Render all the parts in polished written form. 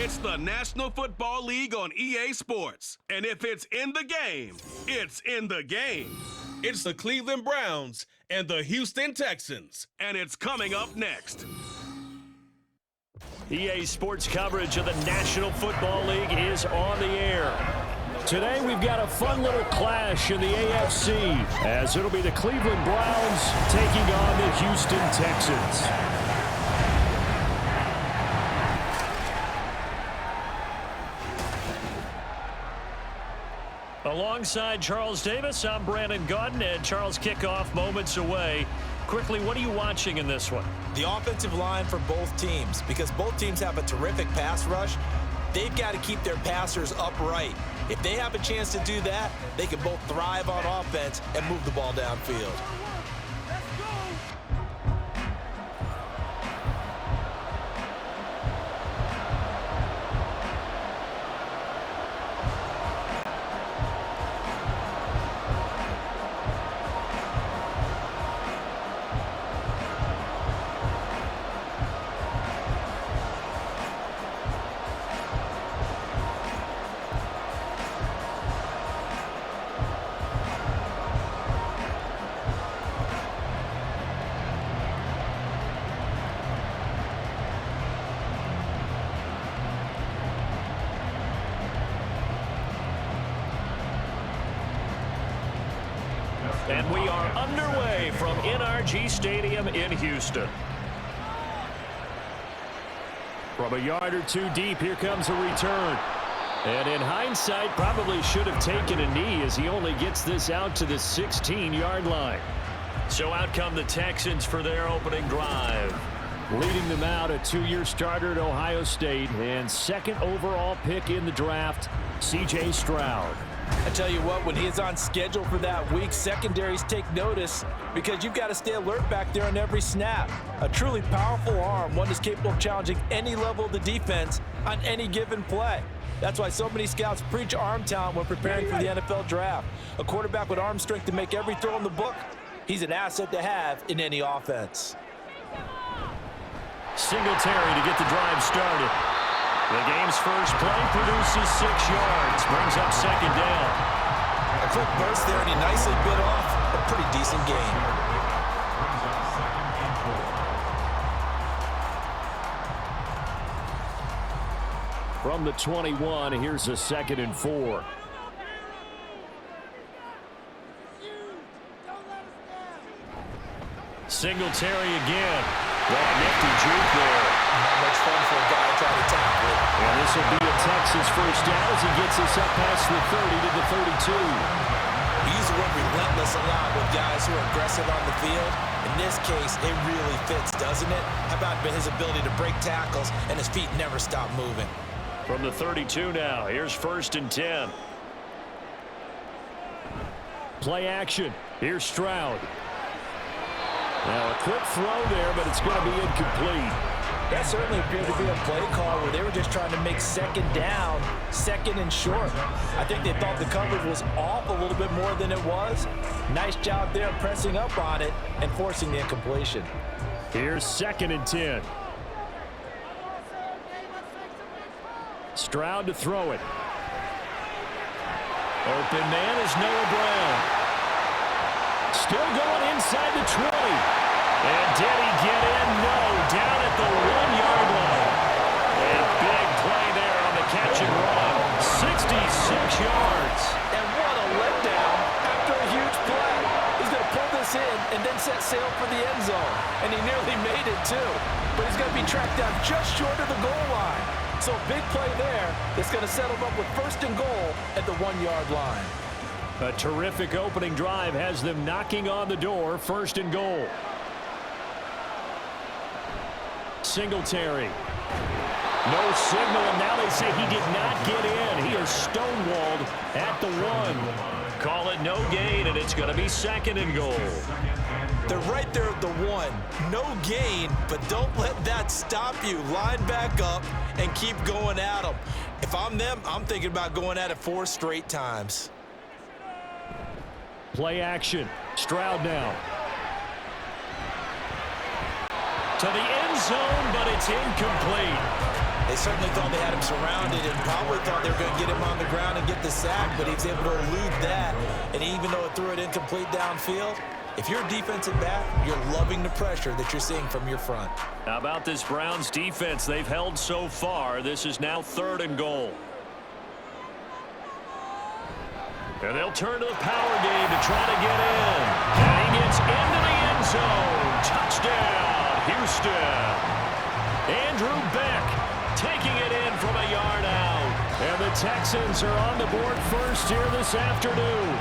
It's the National Football League on EA Sports. And if it's in the game, it's in the game. It's the Cleveland Browns and the Houston Texans. And it's coming up next. EA Sports coverage of the National Football League is on the air. Today we've got a fun little clash in the AFC as it'll be the Cleveland Browns taking on the Houston Texans. Alongside Charles Davis, I'm Brandon Gaudin, and Charles, kickoff moments away. Quickly, what are you watching in this one? The offensive line for both teams, because both teams have a terrific pass rush. They've got to keep their passers upright. If they have a chance to do that, they can both thrive on offense and move the ball downfield. And we are underway from NRG Stadium in Houston. From a yard or two deep, here comes a return. And in hindsight, probably should have taken a knee as he only gets this out to the 16-yard line. So out come the Texans for their opening drive. Leading them out, a two-year starter at Ohio State and second overall pick in the draft, C.J. Stroud. I tell you what, when he's on schedule for that week, secondaries take notice because you've got to stay alert back there on every snap. A truly powerful arm, one that's capable of challenging any level of the defense on any given play. That's why so many scouts preach arm talent when preparing for the NFL draft. A quarterback with arm strength to make every throw in the book, he's an asset to have in any offense. Singletary to get the drive started. The game's first play produces 6 yards, brings up second down. A quick burst there, and he nicely bit off a pretty decent gain. From the 21, here's a 2nd and 4. Singletary again. That nifty juke there. Not much fun for a guy trying to tackle it. And this will be a Texas first down as he gets us up past the 30 to the 32. We use the word relentless a lot with guys who are aggressive on the field. In this case, it really fits, doesn't it? How about his ability to break tackles and his feet never stop moving? From the 32 now, here's 1st and 10. Play action. Here's Stroud. Now a quick throw there, but it's going to be incomplete. That certainly appeared to be a play call where they were just trying to make second down, second and short. I think they thought the coverage was off a little bit more than it was. Nice job there pressing up on it and forcing the incompletion. Here's 2nd and 10. Stroud to throw it. Open man is Noah Brown. Still going inside the 20. And did he get in? No, down at the 1-yard line. A big play there on the catch and run. 66 yards. And what a letdown after a huge play. He's going to pull this in and then set sail for the end zone. And he nearly made it too. But he's going to be tracked down just short of the goal line. So a big play there that's going to set him up with 1st and goal at the 1-yard line. A terrific opening drive has them knocking on the door. 1st and goal. Singletary. No signal, and now they say he did not get in. He is stonewalled at the 1. Call it no gain, and it's going to be 2nd and goal. They're right there at the 1. No gain, but don't let that stop you. Line back up and keep going at them. If I'm them, I'm thinking about going at it 4 straight times. Play action. Stroud now. To the end zone, but it's incomplete. They certainly thought they had him surrounded and probably thought they were going to get him on the ground and get the sack, but he was able to elude that. And even though it threw it incomplete downfield, if you're a defensive back, you're loving the pressure that you're seeing from your front. How about this Browns defense? They've held so far. This is now 3rd and goal. And they'll turn to the power game to try to get in. And he gets into the end zone. Touchdown, Houston. Andrew Beck taking it in from a yard out. And the Texans are on the board first here this afternoon.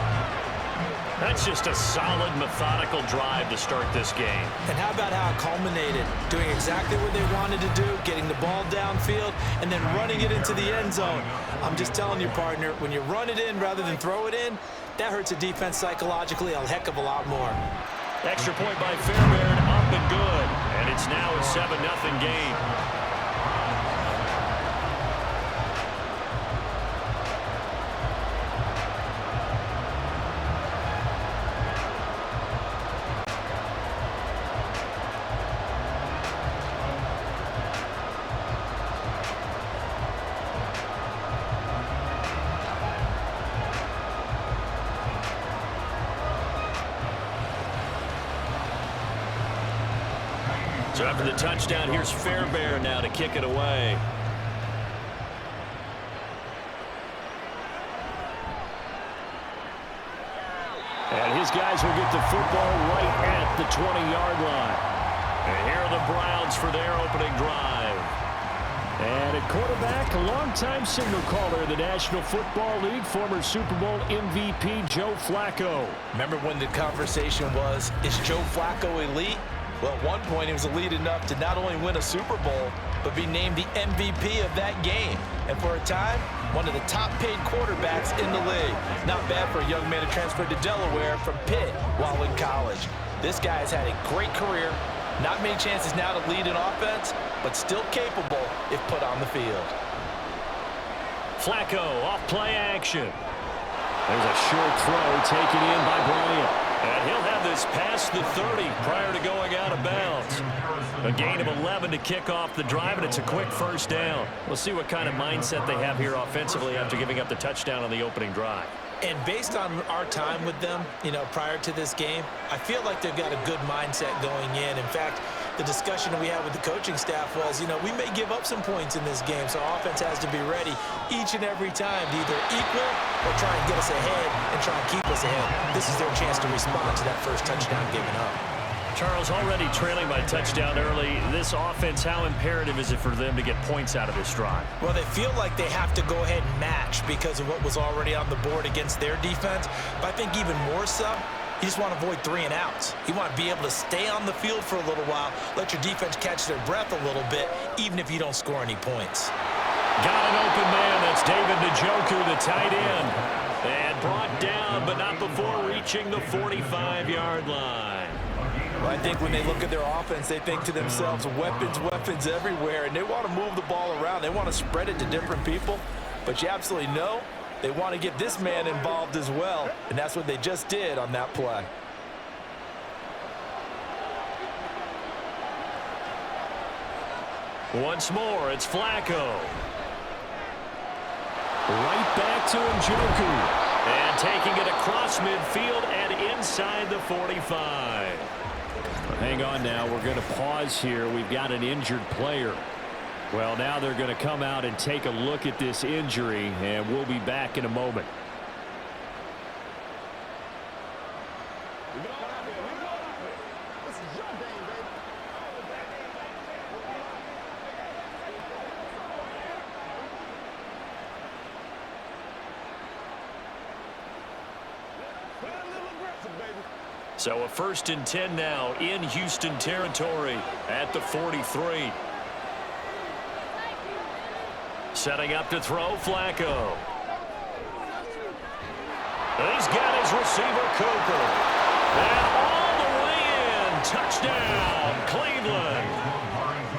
That's just a solid, methodical drive to start this game. And how about how it culminated? Doing exactly what they wanted to do, getting the ball downfield, and then running it into the end zone. I'm just telling you, partner, when you run it in rather than throw it in, that hurts a defense psychologically a heck of a lot more. Extra point by Fairbairn, up and good. And it's now a 7-0 game. So after the touchdown, here's Fairbairn now to kick it away. And his guys will get the football right at the 20-yard line. And here are the Browns for their opening drive. And at quarterback, a longtime signal caller in the National Football League, former Super Bowl MVP Joe Flacco. Remember when the conversation was, is Joe Flacco elite? Well, at one point, he was elite enough to not only win a Super Bowl, but be named the MVP of that game. And for a time, one of the top-paid quarterbacks in the league. Not bad for a young man who transferred to Delaware from Pitt while in college. This guy has had a great career. Not many chances now to lead an offense, but still capable if put on the field. Flacco off play action. There's a short throw taken in by Bryant. And he'll have this past the 30 prior to going out of bounds. A gain of 11 to kick off the drive, and it's a quick first down. We'll see what kind of mindset they have here offensively after giving up the touchdown on the opening drive. And based on our time with them, prior to this game, I feel like they've got a good mindset going in. In fact, the discussion that we had with the coaching staff was, we may give up some points in this game, so our offense has to be ready each and every time to either equal or try and get us ahead and try and keep us ahead. This is their chance to respond to that first touchdown given up. Charles, already trailing by touchdown early. This offense, how imperative is it for them to get points out of this drive? Well, they feel like they have to go ahead and match because of what was already on the board against their defense. But I think even more so, you just want to avoid 3 and outs. You want to be able to stay on the field for a little while, let your defense catch their breath a little bit, even if you don't score any points. Got an open man. That's David Njoku, the tight end. And brought down, but not before reaching the 45-yard line. Well, I think when they look at their offense, they think to themselves, weapons, weapons everywhere, and they want to move the ball around. They want to spread it to different people, but you absolutely know they want to get this man involved as well, and that's what they just did on that play. Once more, it's Flacco. Right back to Njoku. And taking it across midfield and inside the 45. Hang on now. We're going to pause here. We've got an injured player. Well, now they're going to come out and take a look at this injury, and we'll be back in a moment. So a 1st and 10 now in Houston territory at the 43. Setting up to throw, Flacco. He's got his receiver, Cooper. And all the way in. Touchdown, Cleveland.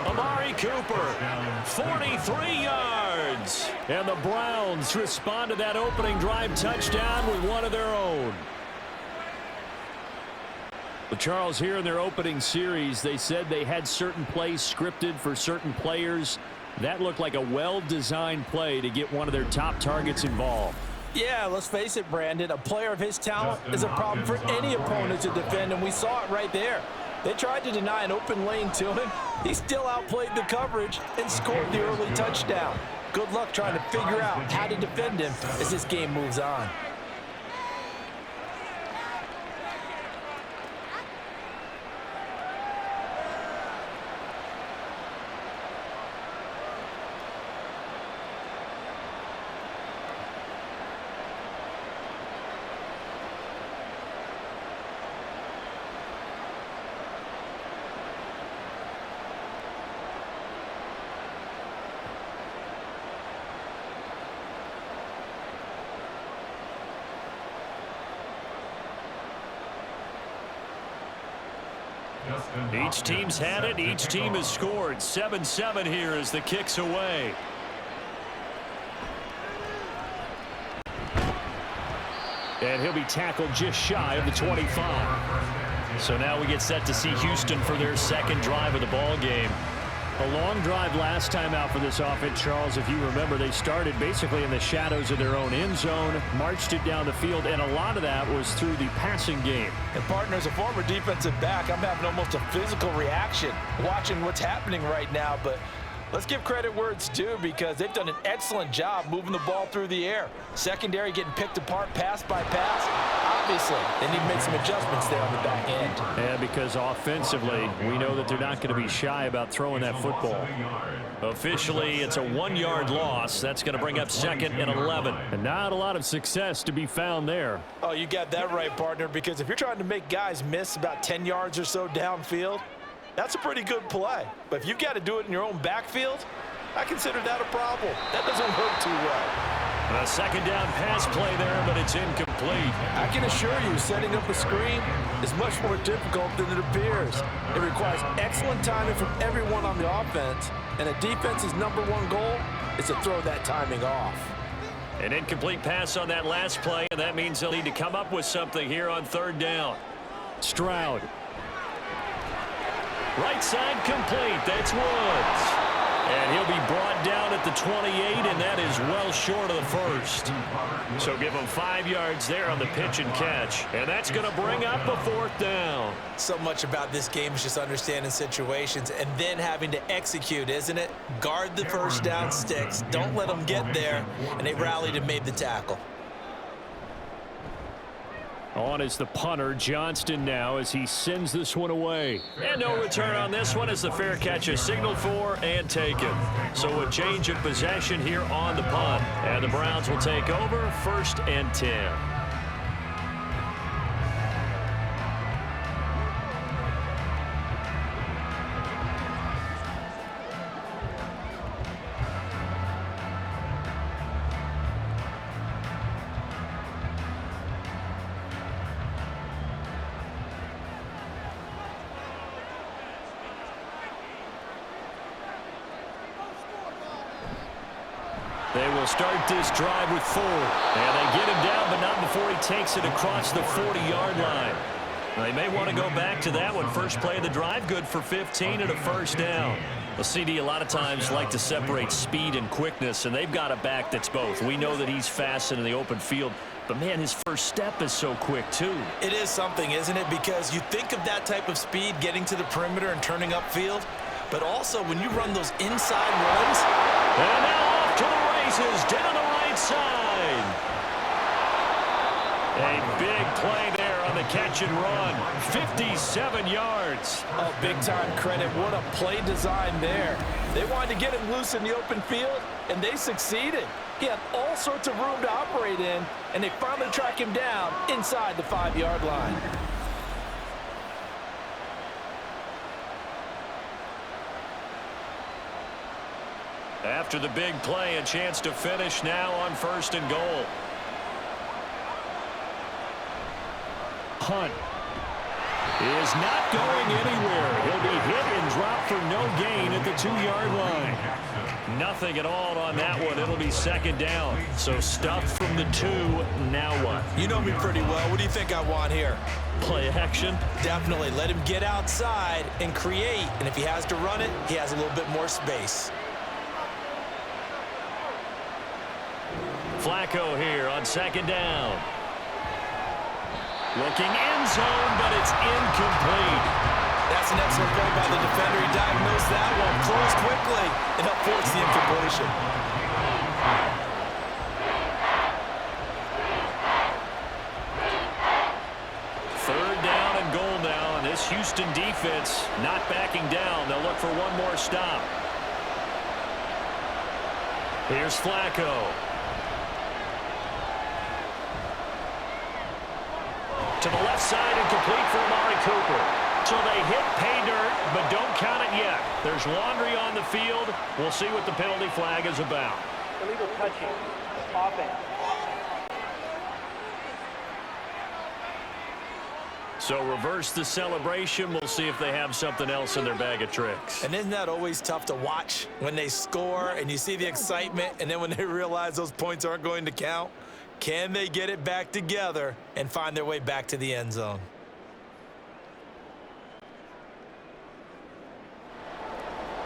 Amari Cooper, 43 yards. And the Browns respond to that opening drive touchdown with one of their own. Well, Charles, here in their opening series, they said they had certain plays scripted for certain players. That looked like a well-designed play to get one of their top targets involved. Yeah, let's face it, Brandon. A player of his talent is a problem for any opponent to defend, and we saw it right there. They tried to deny an open lane to him. He still outplayed the coverage and scored the early touchdown. Good luck trying to figure out how to defend him as this game moves on. Each team's had it. Each team has scored. 7-7 here as the kick's away. And he'll be tackled just shy of the 25. So now we get set to see Houston for their second drive of the ball game. A long drive last time out for this offense, Charles. If you remember, they started basically in the shadows of their own end zone, marched it down the field, and a lot of that was through the passing game. And partner, as a former defensive back, I'm having almost a physical reaction watching what's happening right now. But let's give credit where it's due, because they've done an excellent job moving the ball through the air. Secondary getting picked apart pass by pass. Obviously, they need to make some adjustments there on the back end. Yeah, because offensively, we know that they're not going to be shy about throwing that football. Officially, it's a 1-yard loss. That's going to bring up 2nd and 11. And not a lot of success to be found there. Oh, you got that right, partner, because if you're trying to make guys miss about 10 yards or so downfield, that's a pretty good play. But if you've got to do it in your own backfield, I consider that a problem. That doesn't work too well. A second down pass play there, but it's incomplete. I can assure you, setting up a screen is much more difficult than it appears. It requires excellent timing from everyone on the offense, and a defense's #1 goal is to throw that timing off. An incomplete pass on that last play, and that means they'll need to come up with something here on 3rd down. Stroud. Right side complete. That's Woods. And he'll be brought down at the 28, and that is well short of the first. So give him 5 yards there on the pitch and catch. And that's going to bring up a 4th down. So much about this game is just understanding situations and then having to execute, isn't it? Guard the first down sticks. Don't let them get there. And they rallied and made the tackle. On is the punter, Johnston, now as he sends this one away. And no return on this one as the fair catch is signaled for and taken. So a change of possession here on the punt. And the Browns will take over 1st and 10. They will start this drive with 4. And they get him down, but not before he takes it across the 40-yard line. They may want to go back to that one. First play of the drive, good for 15 and a 1st down. The CD a lot of times like to separate speed and quickness, and they've got a back that's both. We know that he's fast in the open field, but, man, his first step is so quick, too. It is something, isn't it? Because you think of that type of speed getting to the perimeter and turning upfield, but also when you run those inside runs. And now off to the races down the right side. A big play there on the catch and run. 57 yards. Oh, big-time credit. What a play design there. They wanted to get him loose in the open field, and they succeeded. He had all sorts of room to operate in, and they finally track him down inside the 5-yard line. After the big play, a chance to finish now on 1st and goal. Hunt is not going anywhere. He'll be hit and dropped for no gain at the 2-yard line. Nothing at all on that one. It'll be 2nd down. So stuffed from the 2. Now what? You know me pretty well. What do you think I want here? Play action? Definitely. Let him get outside and create. And if he has to run it, he has a little bit more space. Flacco here on second down. Looking end zone, but it's incomplete. That's an excellent play by the defender. He diagnosed that one, closed quickly, and helped force the incompletion. Third down and goal now, and this Houston defense not backing down. They'll look for one more stop. Here's Flacco. To the left side and complete for Amari Cooper. So they hit pay dirt, but don't count it yet. There's laundry on the field. We'll see what the penalty flag is about. Illegal touching. Offense. So reverse the celebration. We'll see if they have something else in their bag of tricks. And isn't that always tough to watch when they score and you see the excitement, and then when they realize those points aren't going to count? Can they get it back together and find their way back to the end zone?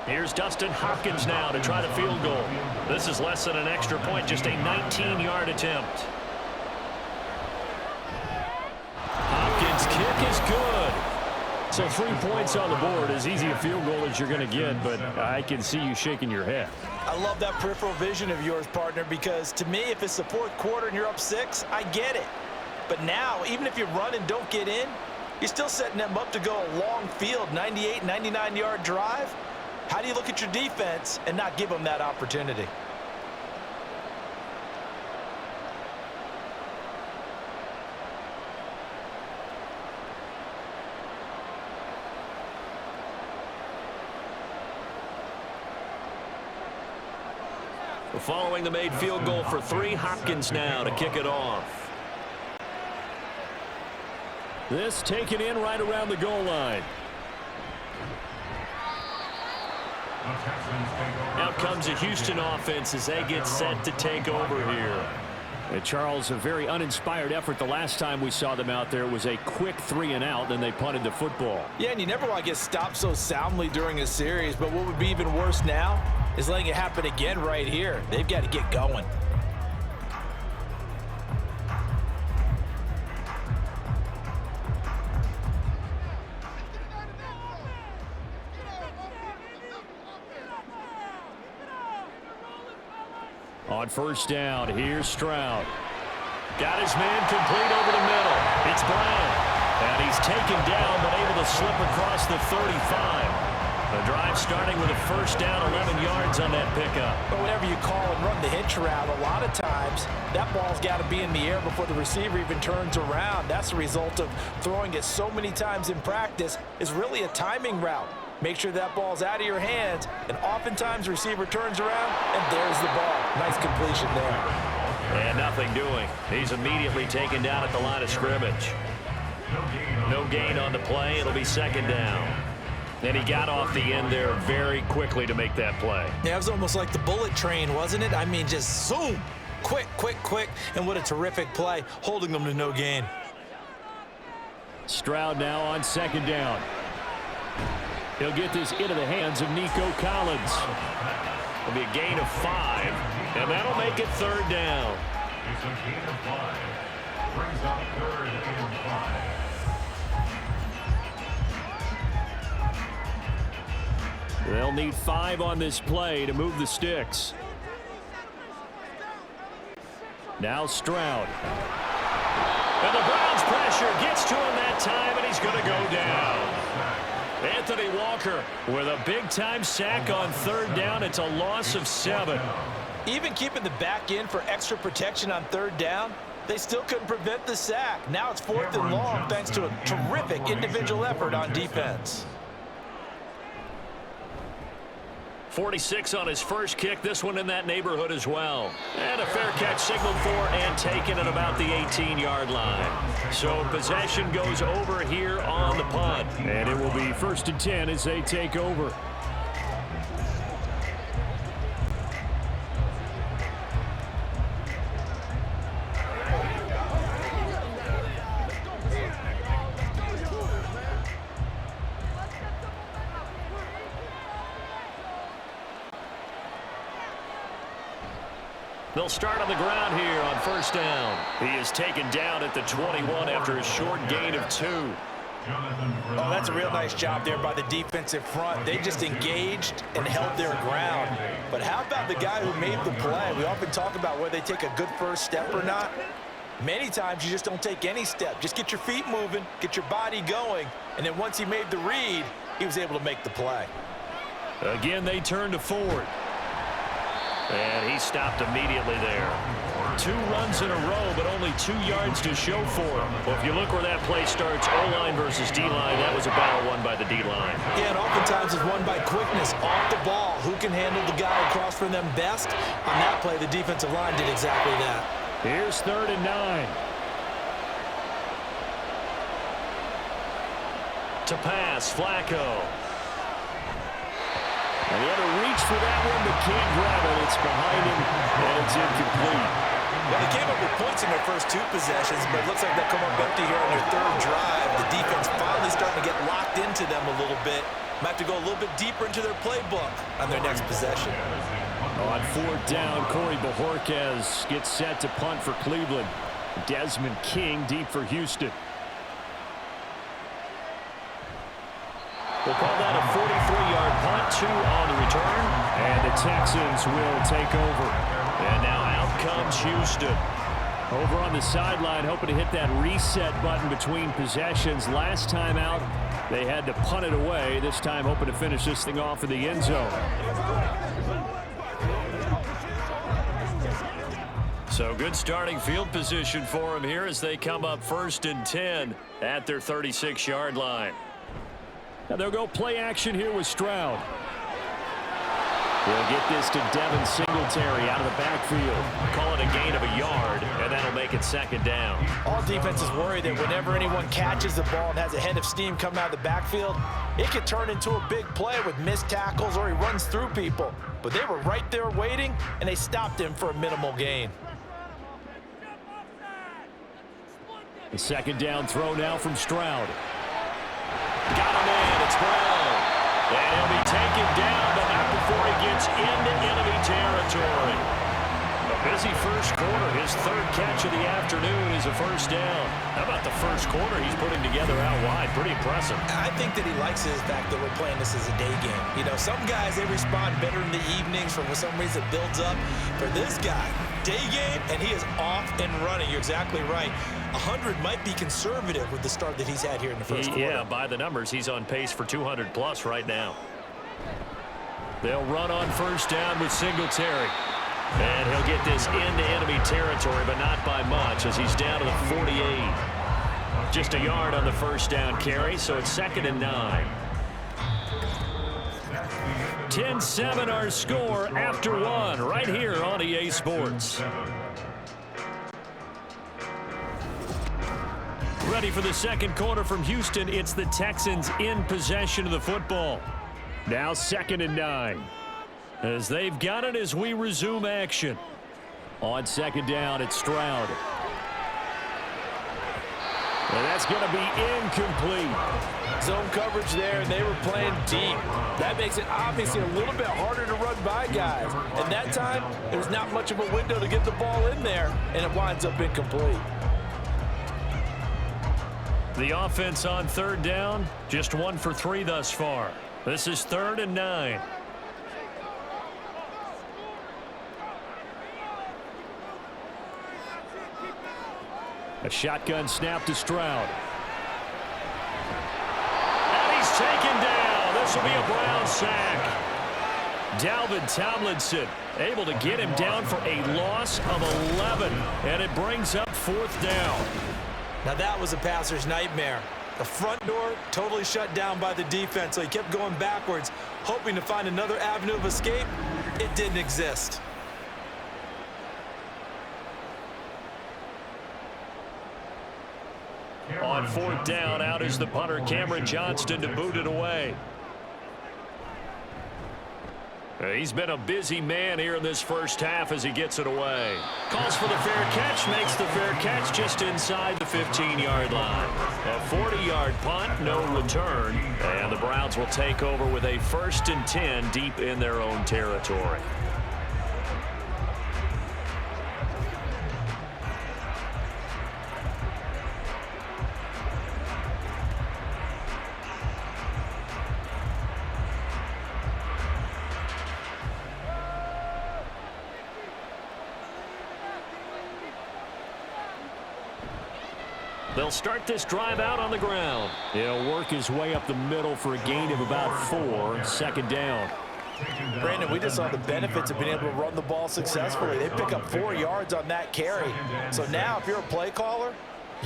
Here's Dustin Hopkins now to try the field goal. This is less than an extra point, just a 19-yard attempt. Hopkins' kick is good. So 3 points on the board, as easy a field goal as you're going to get, but I can see you shaking your head. I love that peripheral vision of yours, partner, because to me, if it's the fourth quarter and you're up 6, I get it. But now, even if you run and don't get in, you're still setting them up to go a long field, 98, 99-yard drive. How do you look at your defense and not give them that opportunity? Following the made field goal for 3, Hopkins now to kick it off. This taken in right around the goal line. Out comes a Houston offense as they get set to take over here. And Charles, a very uninspired effort the last time we saw them out there. It was a quick 3 and out, then they punted the football. Yeah, and you never want to get stopped so soundly during a series, but what would be even worse now is letting it happen again right here. They've got to get going. On first down, here's Stroud. Got his man complete over the middle. It's Brown. And he's taken down, but able to slip across the 35. The drive starting with a first down, 11 yards on that pickup. But whatever you call and run the hitch route, a lot of times that ball's got to be in the air before the receiver even turns around. That's the result of throwing it so many times in practice. Is really a timing route. Make sure that ball's out of your hands, and oftentimes the receiver turns around, and there's the ball. Nice completion there. And nothing doing. He's immediately taken down at the line of scrimmage. No gain on the play. It'll be second down. And he got off the end there very quickly to make that play. Yeah, it was almost like the bullet train, wasn't it? I mean, just zoom. Quick, quick, quick. And what a terrific play, holding them to no gain. Stroud now on second down. He'll get this into the hands of Nico Collins. It'll be a gain of 5, and that'll make it third down. It's a gain of 5. Brings up 3rd and 5. They'll need 5 on this play to move the sticks. Now Stroud. And the Browns pressure gets to him that time, and he's going to go down. Anthony Walker with a big-time sack on third down. It's a loss of 7. Even keeping the back in for extra protection on third down, they still couldn't prevent the sack. Now it's 4th and long thanks to a terrific individual effort on defense. 46 on his first kick. This one in that neighborhood as well. And a fair catch signaled for and taken at about the 18-yard line. So possession goes over here on the punt. And it will be 1st and 10 as they take over. They'll start on the ground here on first down. He is taken down at the 21 after a short gain of 2. Oh, that's a real nice job there by the defensive front. They just engaged and held their ground. But how about the guy who made the play? We often talk about whether they take a good first step or not. Many times you just don't take any step. Just get your feet moving, get your body going, and then once he made the read, he was able to make the play. Again, they turn to Ford. And he stopped immediately there. 2 runs in a row, but only 2 yards to show for him. Well, if you look where that play starts, O-line versus D-line, that was a battle won by the D-line. Yeah, and oftentimes it's won by quickness off the ball. Who can handle the guy across from them best? On that play, the defensive line did exactly that. Here's 3rd and 9. To pass, Flacco. And he had to reach for that one, but can't grab it. It's behind him, and it's incomplete. Well, they came up with points in their first 2 possessions, but it looks like they'll come up empty here on their 3rd drive. The defense finally starting to get locked into them a little bit. Might have to go a little bit deeper into their playbook on their next possession. On 4th down, Corey Bojorquez gets set to punt for Cleveland. Desmond King deep for Houston. We'll call that a 43-yard punt, 2 on the return. And the Texans will take over. And now out comes Houston. Over on the sideline, hoping to hit that reset button between possessions. Last time out, they had to punt it away. This time, hoping to finish this thing off in the end zone. So good starting field position for him here as they come up 1st and 10 at their 36-yard line. Now they'll go play action here with Stroud. They'll get this to Devin Singletary out of the backfield. Call it a gain of a yard, and that'll make it 2nd down. All defenses worry that whenever anyone catches the ball and has a head of steam coming out of the backfield, it could turn into a big play with missed tackles or he runs through people. But they were right there waiting, and they stopped him for a minimal gain. The 2nd down throw now from Stroud. Got him in. It's Brown. And he'll be taken down, but not before he gets into enemy territory. A busy first quarter. His 3rd catch of the afternoon is a first down. How about the first quarter he's putting together out wide? Pretty impressive. I think that he likes the fact that we're playing this as a day game. You know, some guys, they respond better in the evenings for some reason it builds up. For this guy, day game, and he is off and running. You're exactly right. 100 might be conservative with the start that he's had here in the first quarter. Yeah, by the numbers, he's on pace for 200+ right now. They'll run on first down with Singletary. And he'll get this into enemy territory, but not by much as he's down to the 48. Just a yard on the first down carry, so it's 2nd and 9. 10-7 our score after 1 right here on EA Sports. Ready for the 2nd quarter from Houston. It's the Texans in possession of the football. Now 2nd and 9. As they've got it as we resume action. On 2nd down, it's Stroud. And that's going to be incomplete. Zone coverage there, and they were playing deep. That makes it obviously a little bit harder to run by guys. And that time, there was not much of a window to get the ball in there, and it winds up incomplete. The offense on 3rd down, just 1 for 3 thus far. This is 3rd and 9. A shotgun snap to Stroud. And he's taken down. This will be a Brown sack. Dalvin Tomlinson able to get him down for a loss of 11. And it brings up 4th down. Now that was a passer's nightmare. The front door totally shut down by the defense, so he kept going backwards, hoping to find another avenue of escape. It didn't exist. On 4th down, out is the punter, Cameron Johnston, to boot it away. He's been a busy man here in this first half as he gets it away. Calls for the fair catch, makes the fair catch just inside the 15-yard line. A 40-yard punt, no return, and the Browns will take over with a 1st and 10 deep in their own territory. They'll start this drive out on the ground. He'll work his way up the middle for a gain of about 4, second down. Brandon, we just saw the benefits of being able to run the ball successfully. They pick up 4 yards on that carry. So now if you're a play caller,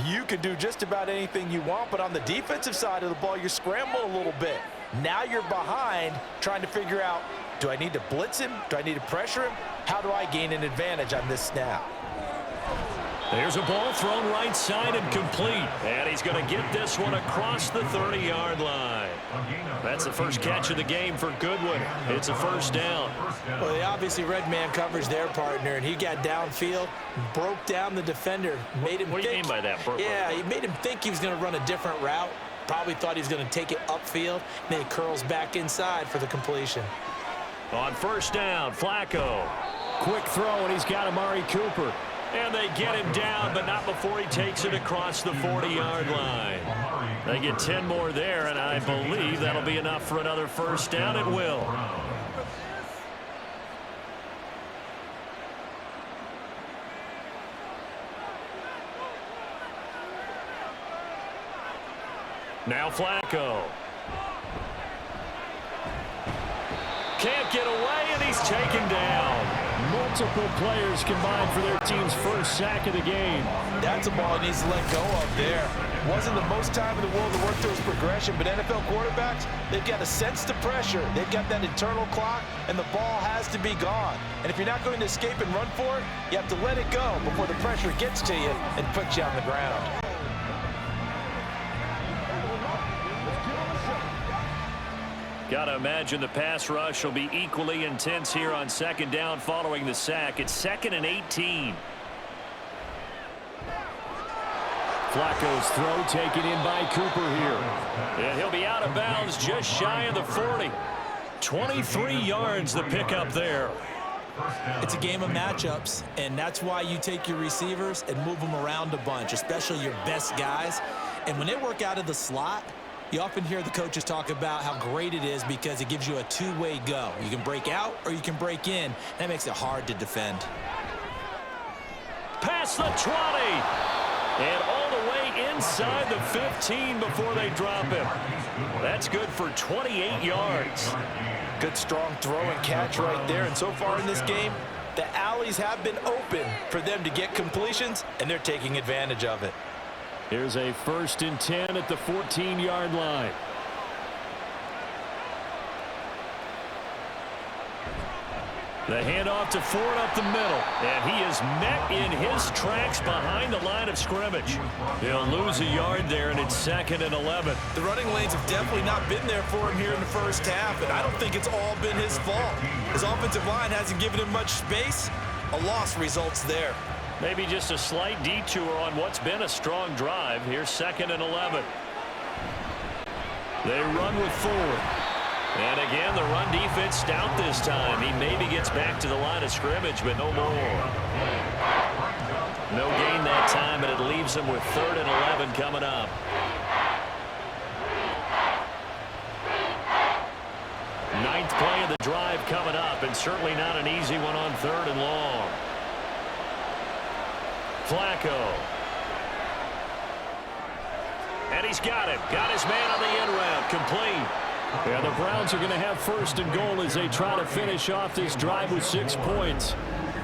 you can do just about anything you want, but on the defensive side of the ball, you're scrambling a little bit. Now you're behind trying to figure out, do I need to blitz him? Do I need to pressure him? How do I gain an advantage on this snap? There's a ball thrown right side and complete. And he's going to get this one across the 30-yard line. That's the first catch of the game for Goodwin. It's a first down. Well, they obviously read man coverage their partner, and he got downfield, broke down the defender, made him What do you mean by that? Yeah, he made him think he was going to run a different route. Probably thought he was going to take it upfield, and then he curls back inside for the completion. On first down, Flacco. Quick throw, and he's got Amari Cooper. And they get him down, but not before he takes it across the 40-yard line. They get 10 more there, and I believe that'll be enough for another first down. It will. Now Flacco. Can't get away, and he's taken down. Multiple players combined for their team's first sack of the game. That's a ball he needs to let go of there. Wasn't the most time in the world to work through his progression, but NFL quarterbacks, they've got to sense the pressure. They've got that internal clock, and the ball has to be gone. And if you're not going to escape and run for it, you have to let it go before the pressure gets to you and puts you on the ground. Got to imagine the pass rush will be equally intense here on second down following the sack. It's 2nd and 18. Flacco's throw taken in by Cooper here. And he'll be out of bounds just shy of the 40. 23 yards the pickup there. It's a game of matchups, and that's why you take your receivers and move them around a bunch, especially your best guys. And when they work out of the slot, you often hear the coaches talk about how great it is because it gives you a two-way go. You can break out or you can break in. That makes it hard to defend. Past the 20. And all the way inside the 15 before they drop him. That's good for 28 yards. Good strong throw and catch right there. And so far in this game, the alleys have been open for them to get completions, and they're taking advantage of it. Here's a 1st and 10 at the 14-yard line. The handoff to Ford up the middle. And he is met in his tracks behind the line of scrimmage. He'll lose a yard there, and it's 2nd and 11. The running lanes have definitely not been there for him here in the first half, and I don't think it's all been his fault. His offensive line hasn't given him much space. A loss results there. Maybe just a slight detour on what's been a strong drive. Here's 2nd and 11. They run with Ford. And again, the run defense stout this time. He maybe gets back to the line of scrimmage, but no more. No gain that time, and it leaves him with 3rd and 11 coming up. Ninth play of the drive coming up, and certainly not an easy one on 3rd and long. Flacco. And he's got it. Got his man on the end route. Complete. Yeah, the Browns are going to have 1st and goal as they try to finish off this drive with 6 points.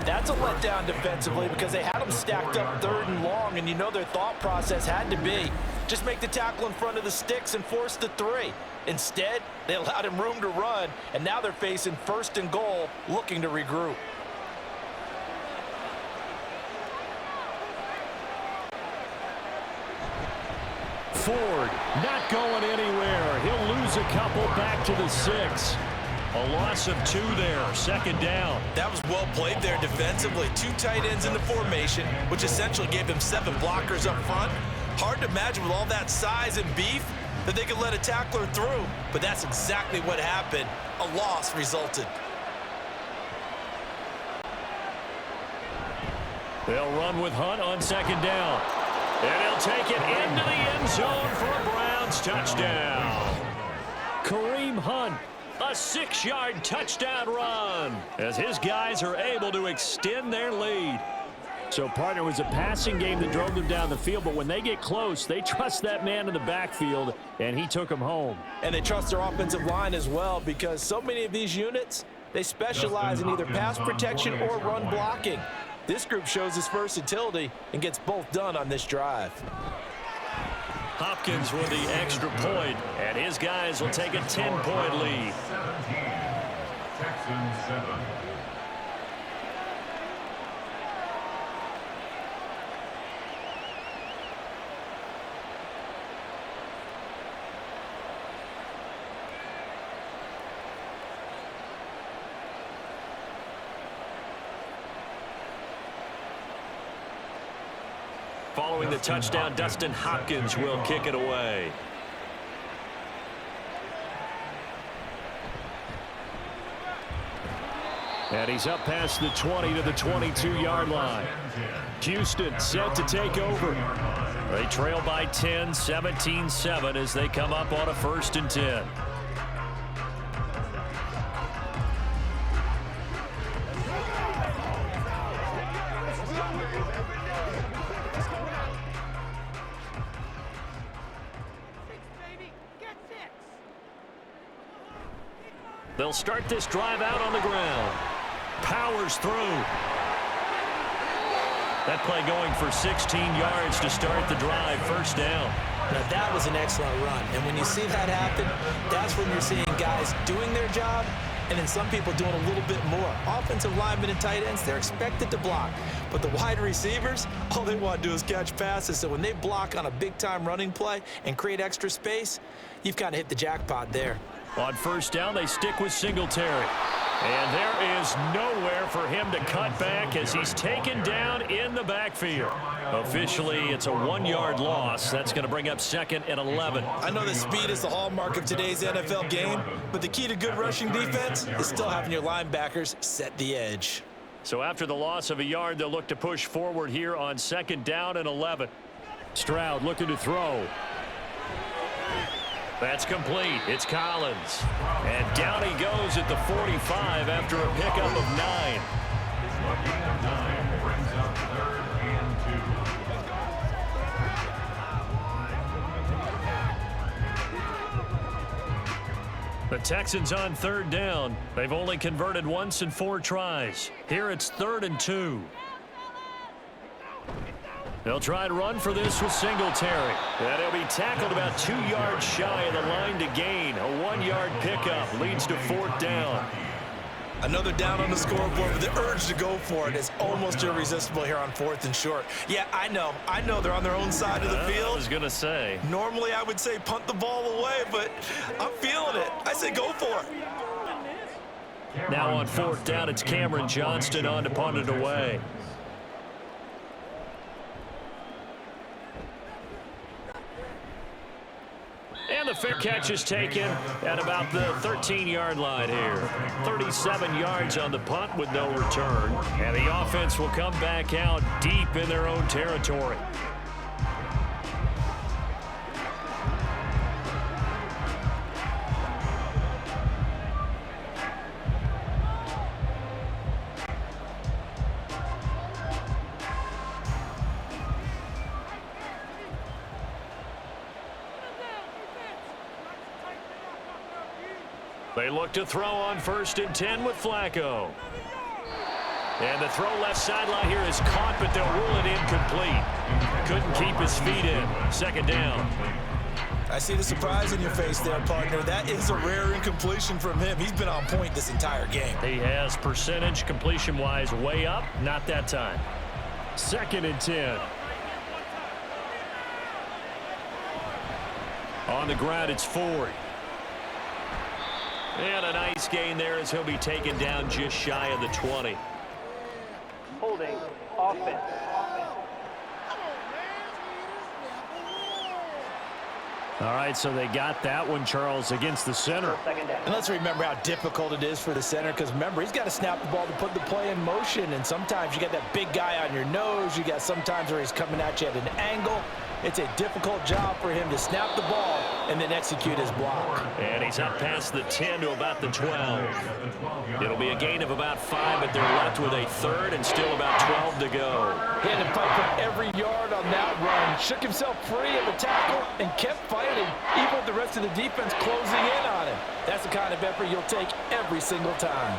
That's a letdown defensively because they had them stacked up 3rd and long, and you know their thought process had to be just make the tackle in front of the sticks and force the 3. Instead, they allowed him room to run, and now they're facing 1st and goal, looking to regroup. Ford not going anywhere. He'll lose a couple back to the 6. A loss of 2 there. 2nd down. That was well played there defensively. 2 tight ends in the formation, which essentially gave them 7 blockers up front. Hard to imagine with all that size and beef that they could let a tackler through, but that's exactly what happened. A loss resulted. They'll run with Hunt on 2nd down. And he'll take it into the end zone for a Browns touchdown. Kareem Hunt, a 6-yard touchdown run as his guys are able to extend their lead. So, partner, it was a passing game that drove them down the field, but when they get close, they trust that man in the backfield, and he took them home. And they trust their offensive line as well, because so many of these units, they specialize in either pass protection or run blocking. This group shows its versatility and gets both done on this drive. Hopkins with the extra point, and his guys will take a 10-point lead. 17, Texans 7. Following the touchdown, Dustin Hopkins will kick it away. And he's up past the 20 to the 22-yard line. Houston set to take over. They trail by 10, 17-7 as they come up on a 1st and 10. They'll start this drive out on the ground. Powers through. That play going for 16 yards to start the drive. 1st down. Now, that was an excellent run. And when you see that happen, that's when you're seeing guys doing their job and then some people doing a little bit more. Offensive linemen and tight ends, they're expected to block. But the wide receivers, all they want to do is catch passes. So when they block on a big-time running play and create extra space, you've kind of hit the jackpot there. On 1st down, they stick with Singletary. And there is nowhere for him to cut back as he's taken down in the backfield. Officially, it's a 1-yard loss. That's going to bring up 2nd and 11. I know that speed is the hallmark of today's NFL game, but the key to good rushing defense is still having your linebackers set the edge. So after the loss of a yard, they'll look to push forward here on 2nd down and 11. Stroud looking to throw. That's complete. It's Collins. And down he goes at the 45 after a pickup of 9. A gain of 9 brings up 3rd and 2. The Texans on 3rd down. They've only converted once in 4 tries. Here it's 3rd and 2. They'll try and run for this with Singletary. And he'll be tackled about 2 yards shy of the line to gain. A 1-yard pickup leads to 4th down. Another down on the scoreboard, but the urge to go for it is almost irresistible here on 4th and short. Yeah, I know they're on their own side of the field. I was going to say. Normally I would say punt the ball away, but I'm feeling it. I say go for it. Now on 4th down, it's Cameron Johnston on to punt it away. And the fair catch is taken at about the 13-yard line here. 37 yards on the punt with no return. And the offense will come back out deep in their own territory. They look to throw on 1st and 10 with Flacco. And the throw left sideline here is caught, but they'll rule it incomplete. Couldn't keep his feet in. 2nd down. I see the surprise in your face there, partner. That is a rare incompletion from him. He's been on point this entire game. He has percentage completion-wise way up. Not that time. 2nd and 10. On the ground, it's Ford. And a nice gain there as he'll be taken down just shy of the 20. Holding offense. All right, so they got that one, Charles, against the center. And let's remember how difficult it is for the center, because remember, he's got to snap the ball to put the play in motion, and sometimes you got that big guy on your nose. You got sometimes where he's coming at you at an angle. It's a difficult job for him to snap the ball and then execute his block. And he's up past the 10 to about the 12. It'll be a gain of about 5, but they're left with a third and still about 12 to go. He had to fight for every yard on that run, shook himself free of the tackle, and kept fighting, even with the rest of the defense closing in on him. That's the kind of effort you'll take every single time.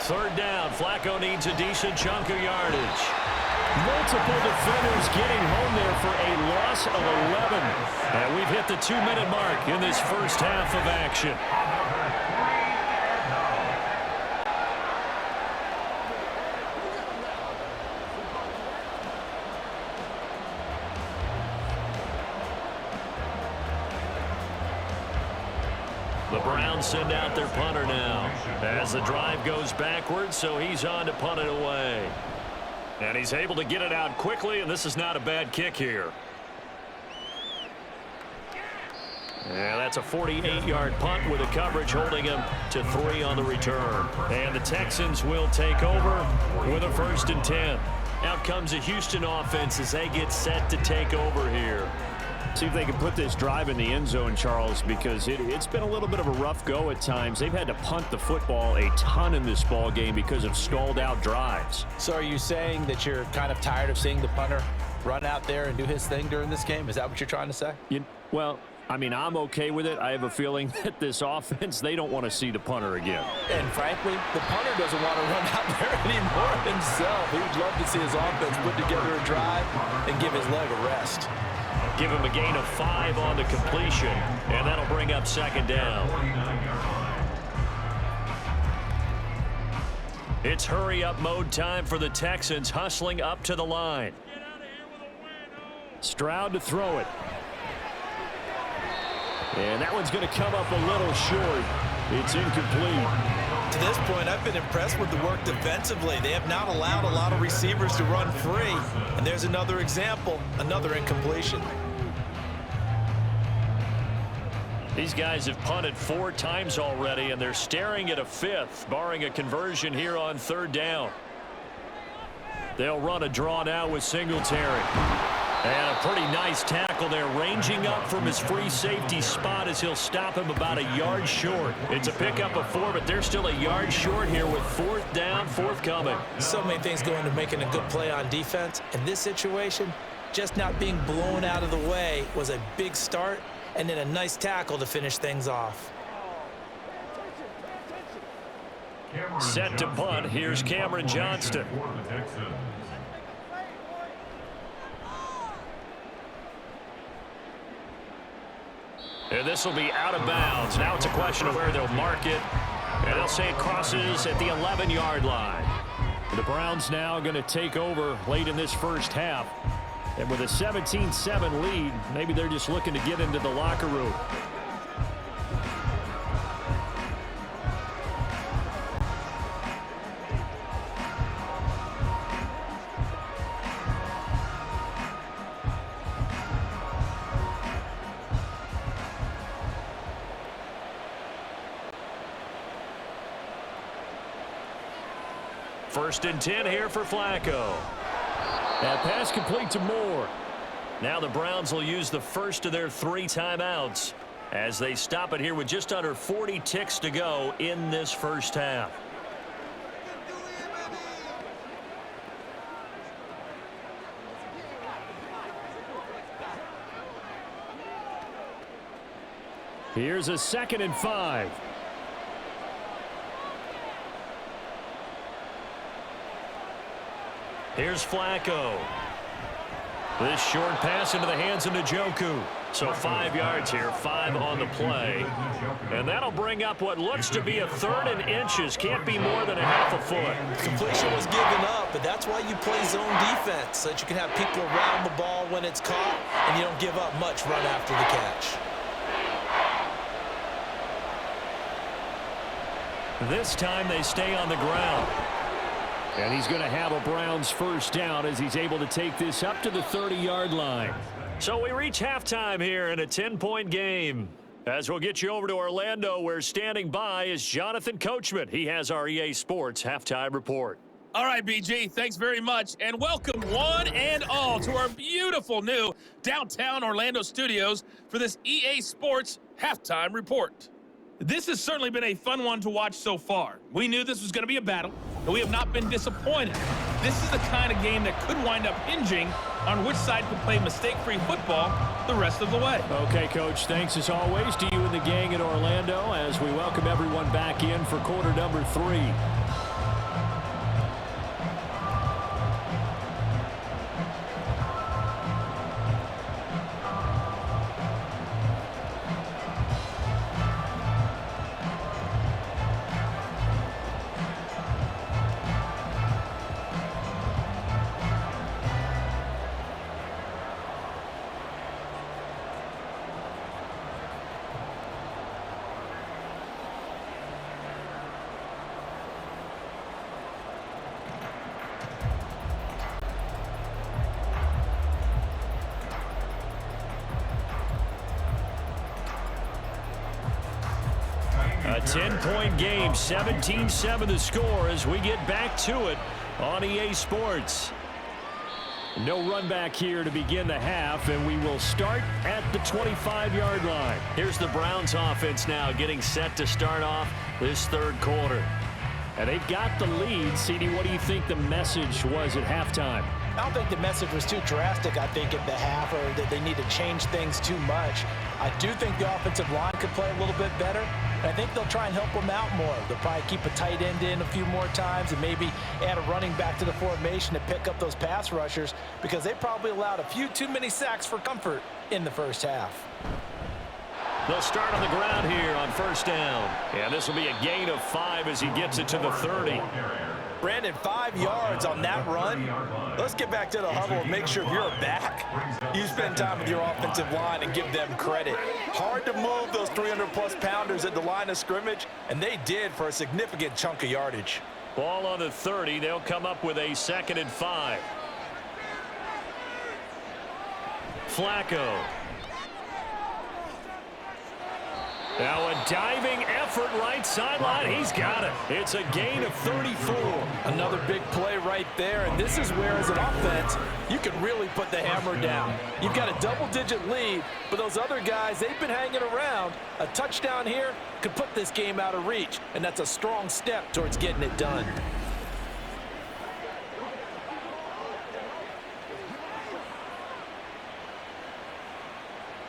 Third down. Flacco needs a decent chunk of yardage. Multiple defenders getting home there for a loss of 11. And we've hit the 2-minute mark in this first half of action. The Browns send out their punter now as the drive goes backwards, so he's on to punt it away. And he's able to get it out quickly, and this is not a bad kick here. And that's a 48-yard punt with a coverage holding him to 3 on the return. And the Texans will take over with a 1st and 10. Out comes the Houston offense as they get set to take over here. See if they can put this drive in the end zone, Charles, because it's been a little bit of a rough go at times. They've had to punt the football a ton in this ball game because of stalled out drives. So are you saying that you're kind of tired of seeing the punter run out there and do his thing during this game? Is that what you're trying to say? Well, I mean, I'm okay with it. I have a feeling that this offense, they don't want to see the punter again. And frankly, the punter doesn't want to run out there anymore himself. He would love to see his offense put together a drive and give his leg a rest. Give him a gain of 5 on the completion, and that'll bring up 2nd down. It's hurry-up mode time for the Texans, hustling up to the line. Stroud to throw it. And that one's going to come up a little short. It's incomplete. To this point, I've been impressed with the work defensively. They have not allowed a lot of receivers to run free. And there's another example, another incompletion. These guys have punted 4 times already, and they're staring at a 5th, barring a conversion here on 3rd down. They'll run a draw now with Singletary. And a pretty nice tackle there, ranging up from his free safety spot as he'll stop him about a yard short. It's a pickup of 4, but they're still a yard short here with 4th down, forthcoming. So many things go into making a good play on defense. In this situation, just not being blown out of the way was a big start, and then a nice tackle to finish things off. Set to punt. Here's Cameron Johnston. And this will be out of bounds. Now it's a question of where they'll mark it. And they'll say it crosses at the 11-yard line. The Browns now going to take over late in this first half. And with a 17-7 lead, maybe they're just looking to get into the locker room. First and 10 here for Flacco. That pass complete to Moore. Now the Browns will use the first of their 3 timeouts as they stop it here with just under 40 ticks to go in this first half. Here's a 2nd and 5. Here's Flacco. This short pass into the hands of Njoku. So 5 yards here, 5 on the play. And that'll bring up what looks to be a 3rd and inches. Can't be more than a half a foot. Completion was given up, but that's why you play zone defense, so that you can have people around the ball when it's caught, and you don't give up much run after the catch. This time they stay on the ground. And he's going to have a Browns first down as he's able to take this up to the 30-yard line. So we reach halftime here in a 10-point game. As we'll get you over to Orlando, where standing by is Jonathan Coachman. He has our EA Sports halftime report. All right, BG, thanks very much, and welcome one and all to our beautiful new downtown Orlando studios for this EA Sports Halftime Report. This has certainly been a fun one to watch so far. We knew this was going to be a battle, and we have not been disappointed. This is the kind of game that could wind up hinging on which side can play mistake-free football the rest of the way. Okay, Coach, thanks as always to you and the gang in Orlando as we welcome everyone back in for quarter number 3. A 10-point game, 17-7 the score as we get back to it on EA Sports. No run back here to begin the half, and we will start at the 25-yard line. Here's the Browns offense now getting set to start off this third quarter. And they've got the lead. CD, what do you think the message was at halftime? I don't think the message was too drastic, I think, at the half, or that they need to change things too much. I do think the offensive line could play a little bit better. And I think they'll try and help them out more. They'll probably keep a tight end in a few more times and maybe add a running back to the formation to pick up those pass rushers because they probably allowed a few too many sacks for comfort in the first half. They'll start on the ground here on first down. And this will be a gain of 5 as he gets it to the 30. Brandon, 5 yards on that run. Let's get back to the huddle and make sure if you're back, you spend time with your offensive line and give them credit. Hard to move those 300-plus pounders at the line of scrimmage, and they did for a significant chunk of yardage. Ball on the 30. They'll come up with a 2nd and 5. Flacco. Now a diving effort right sideline. He's got it. It's a gain of 34. Another big play right there, and this is where, as an offense, you can really put the hammer down. You've got a double-digit lead, but those other guys, they've been hanging around. A touchdown here could put this game out of reach, and that's a strong step towards getting it done.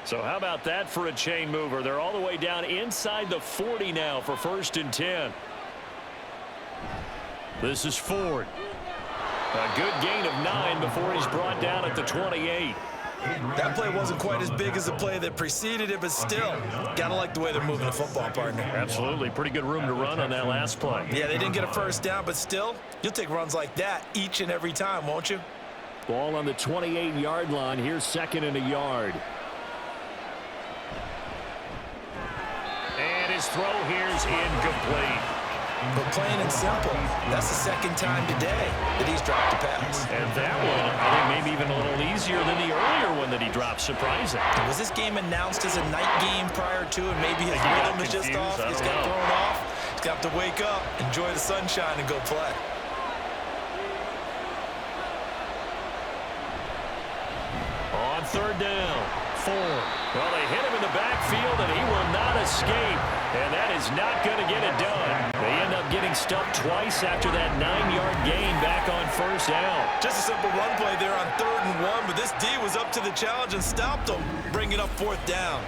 So how about that for a chain mover? They're all the way down inside the 40 now for 1st and 10. This is Ford. A good gain of 9 before he's brought down at the 28. That play wasn't quite as big as the play that preceded it, but still, gotta like the way they're moving the football, partner. Absolutely. Pretty good room to run on that last play. Yeah, they didn't get a first down, but still, you'll take runs like that each and every time, won't you? Ball on the 28-yard line. Here's 2nd and a yard. And his throw here's incomplete. But plain and simple, that's the 2nd time today that he's dropped a pass. And that one, I think maybe even a little easier than the earlier one that he dropped, surprising. Was this game announced as a night game prior to, and maybe his rhythm is just off? He's got thrown off. He's got to wake up, enjoy the sunshine, and go play. On 3rd down, Ford. Well, they hit him in the backfield, and he will not escape. And that is not going to get it done. They end up getting stuffed twice after that 9-yard gain back on 1st down. Just a simple run play there on 3rd and 1, but this D was up to the challenge and stopped him, bringing up 4th down.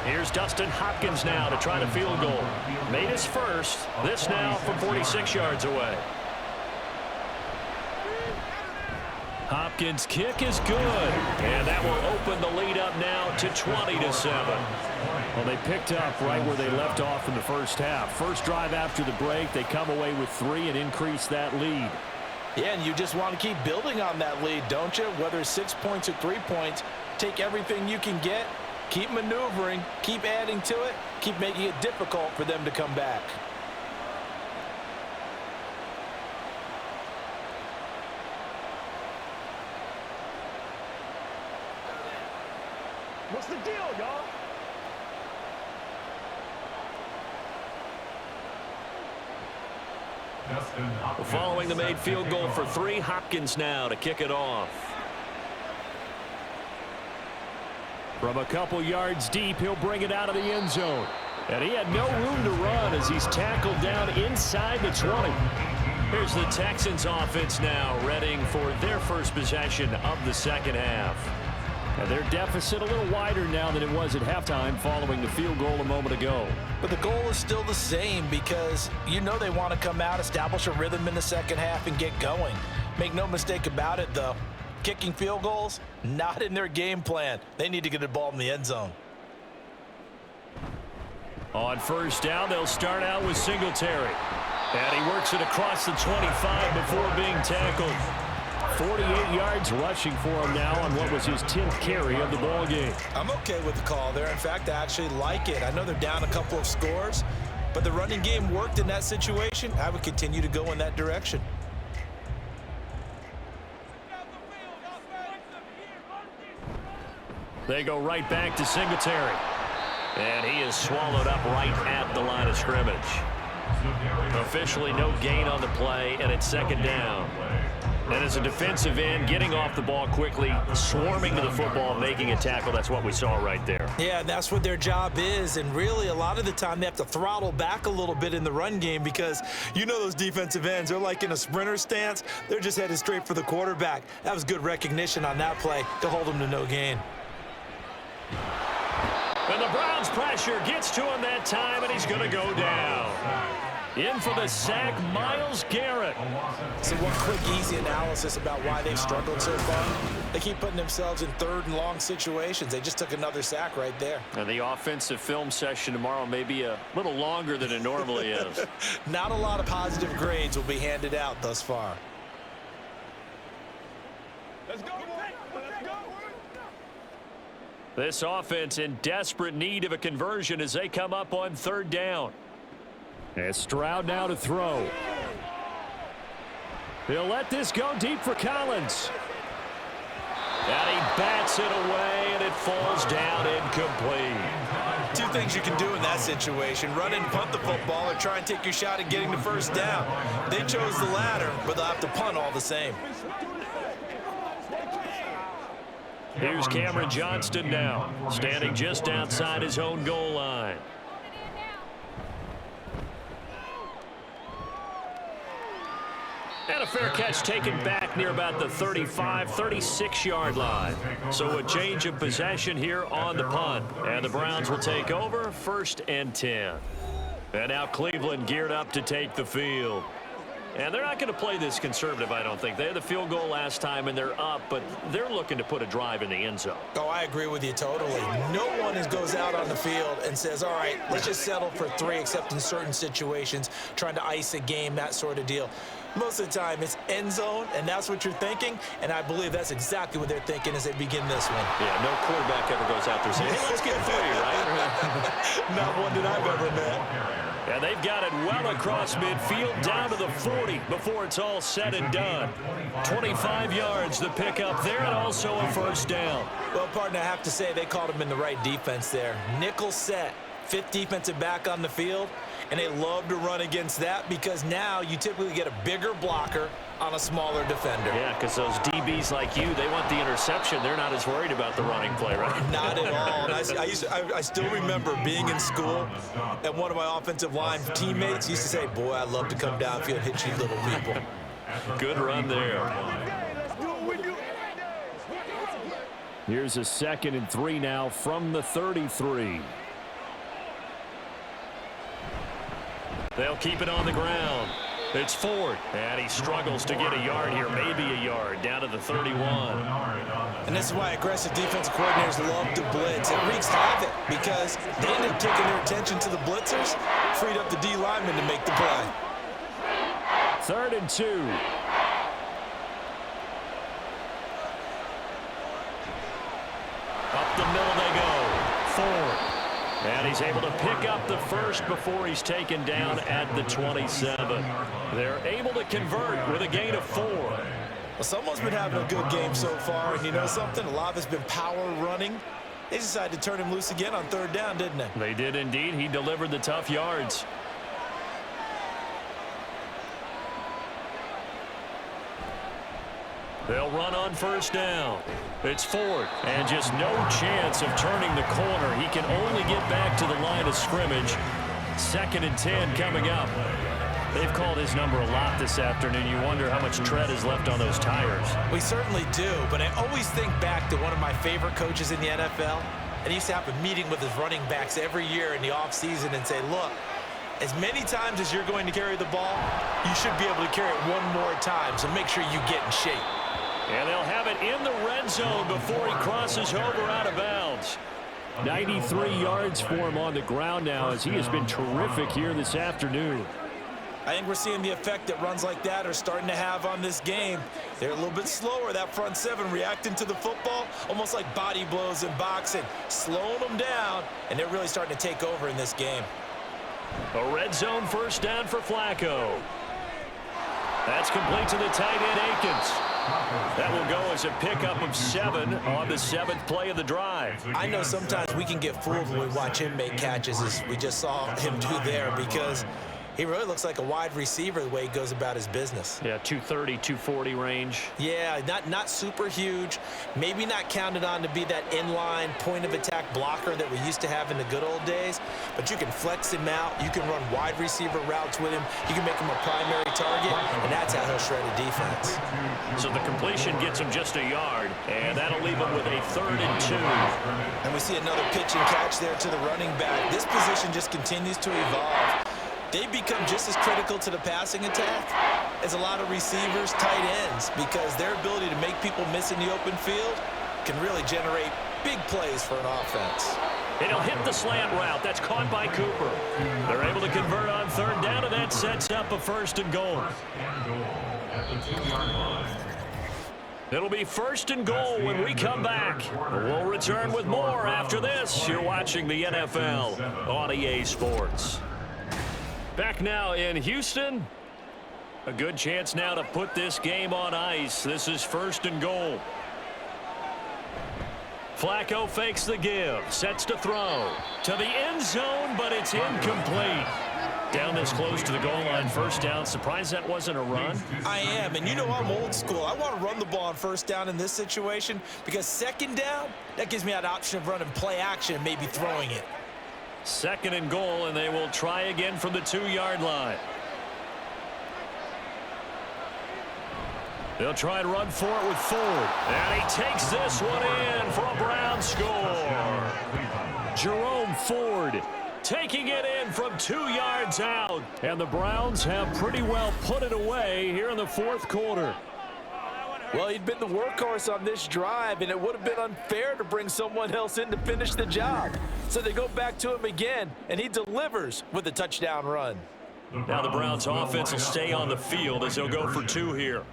Here's Dustin Hopkins now to try the field goal. Made his first. This now from 46 yards away. Hopkins' kick is good. And that will open the lead up now to 20-7. Well, they picked up right where they left off in the first half. First drive after the break, they come away with 3 and increase that lead. Yeah, and you just want to keep building on that lead, don't you? Whether it's 6 points or 3 points, take everything you can get, keep maneuvering, keep adding to it, keep making it difficult for them to come back. What's the deal, y'all? Following the made field goal for 3, Hopkins now to kick it off. From a couple yards deep, he'll bring it out of the end zone. And he had no room to run as he's tackled down inside the 20. Here's the Texans offense now, readying for their first possession of the second half. And their deficit a little wider now than it was at halftime following the field goal a moment ago. But the goal is still the same because you know they want to come out, establish a rhythm in the second half, and get going. Make no mistake about it, though. Kicking field goals, not in their game plan. They need to get the ball in the end zone. On first down, they'll start out with Singletary. And he works it across the 25 before being tackled. 48 yards rushing for him now on what was his 10th carry of the ball game. I'm okay with the call there. In fact, I actually like it. I know they're down a couple of scores, but the running game worked in that situation. I would continue to go in that direction. They go right back to Singletary. And he is swallowed up right at the line of scrimmage. Officially no gain on the play, and it's second down. And as a defensive end, getting off the ball quickly, swarming to the football, making a tackle, that's what we saw right there. Yeah, and that's what their job is. And really, a lot of the time, they have to throttle back a little bit in the run game because you know those defensive ends, they're like in a sprinter stance. They're just headed straight for the quarterback. That was good recognition on that play to hold them to no gain. And the Browns pressure gets to him that time, and he's going to go down. In for the sack, Myles Garrett. So one quick, easy analysis about why they've struggled so far. They keep putting themselves in third and long situations. They just took another sack right there. And the offensive film session tomorrow may be a little longer than it normally is. Not a lot of positive grades will be handed out thus far. Let's go. This offense in desperate need of a conversion as they come up on third down. And Stroud now to throw. He'll let this go deep for Collins. And he bats it away, and it falls down incomplete. Two things you can do in that situation: run and punt the football, or try and take your shot at getting the first down. They chose the latter, but they'll have to punt all the same. Here's Cameron Johnston now, standing just outside his own goal line. And a fair catch taken back near about the 35, 36-yard line. So a change of possession here on the punt. And the Browns will take over, 1st and 10. And now Cleveland geared up to take the field. And they're not going to play this conservative, I don't think. They had the field goal last time, and they're up, but they're looking to put a drive in the end zone. Oh, I agree with you totally. No one goes out on the field and says, all right, let's just settle for 3, except in certain situations, trying to ice a game, that sort of deal. Most of the time, it's end zone, and that's what you're thinking, and I believe that's exactly what they're thinking as they begin this one. Yeah, no quarterback ever goes out there saying, hey, let's get 3, right? Not one that I've ever met. And they've got it well across midfield, down to the 40 before it's all said and done. 25 yards the pickup there, and also a first down. Well, partner, I have to say they called him in the right defense there. Nickel set, 5th defensive back on the field, and they love to run against that because now you typically get a bigger blocker on a smaller defender. Yeah, because those DBs like you, they want the interception. They're not as worried about the running play, right? Not at all. And I still remember being in school, and one of my offensive line teammates used to say, boy, I love to come downfield and hit you little people. Good run there. Here's a 2nd and 3 now from the 33. They'll keep it on the ground. It's Ford, and he struggles to get a yard here, maybe a yard, down to the 31. And this is why aggressive defensive coordinators love to blitz. It wreaks havoc because they end up taking their attention to the blitzers, freed up the D lineman to make the play. 3rd and 2. Up the middle they go. Ford. And he's able to pick up the first before he's taken down at the 27. They're able to convert with a gain of 4. Well, someone's been having a good game so far, and you know something? A lot of it's been power running. They decided to turn him loose again on 3rd down, didn't they? They did indeed. He delivered the tough yards. They'll run on first down. It's Ford, and just no chance of turning the corner. He can only get back to the line of scrimmage. 2nd and 10 coming up. They've called his number a lot this afternoon. You wonder how much tread is left on those tires. We certainly do, but I always think back to one of my favorite coaches in the NFL. And he used to have a meeting with his running backs every year in the offseason and say, look, as many times as you're going to carry the ball, you should be able to carry it one more time, so make sure you get in shape. And they'll have it in the red zone before he crosses over out of bounds. 93 yards for him on the ground now as he has been terrific here this afternoon. I think we're seeing the effect that runs like that are starting to have on this game. They're a little bit slower, that front seven, reacting to the football, almost like body blows in boxing, slowing them down, and they're really starting to take over in this game. A red zone first down for Flacco. That's complete to the tight end, Akins. That will go as a pickup of 7 on the 7th play of the drive. I know sometimes we can get fooled when we watch him make catches, as we just saw him do there, because he really looks like a wide receiver the way he goes about his business. Yeah, 230, 240 range. Yeah, not super huge. Maybe not counted on to be that inline point-of-attack blocker that we used to have in the good old days. But you can flex him out. You can run wide receiver routes with him. You can make him a primary target, and that's how he'll shred a defense. So the completion gets him just a yard, and that'll leave him with a 3rd and 2. And we see another pitch and catch there to the running back. This position just continues to evolve. They become just as critical to the passing attack as a lot of receivers, tight ends, because their ability to make people miss in the open field can really generate big plays for an offense. And he'll hit the slant route. That's caught by Cooper. They're able to convert on 3rd down, and that sets up a 1st and goal. It'll be 1st and goal when we come back. We'll return with more after this. You're watching the NFL on EA Sports. Back now in Houston. A good chance now to put this game on ice. This is 1st and goal. Flacco fakes the give, sets to throw to the end zone, but it's incomplete. Down this close to the goal line, 1st down. Surprised that wasn't a run? I am, and you know I'm old school. I want to run the ball on 1st down in this situation because 2nd down, that gives me that option of running play action and maybe throwing it. 2nd and goal, and they will try again from the 2-yard line. They'll try and run for it with Ford. And he takes this one in for a Brown score. Jerome Ford taking it in from 2 yards out. And the Browns have pretty well put it away here in the 4th quarter. Well, he'd been the workhorse on this drive, and it would have been unfair to bring someone else in to finish the job. So they go back to him again, and he delivers with a touchdown run. Now the Browns offense will stay on the field as they'll go for 2 here.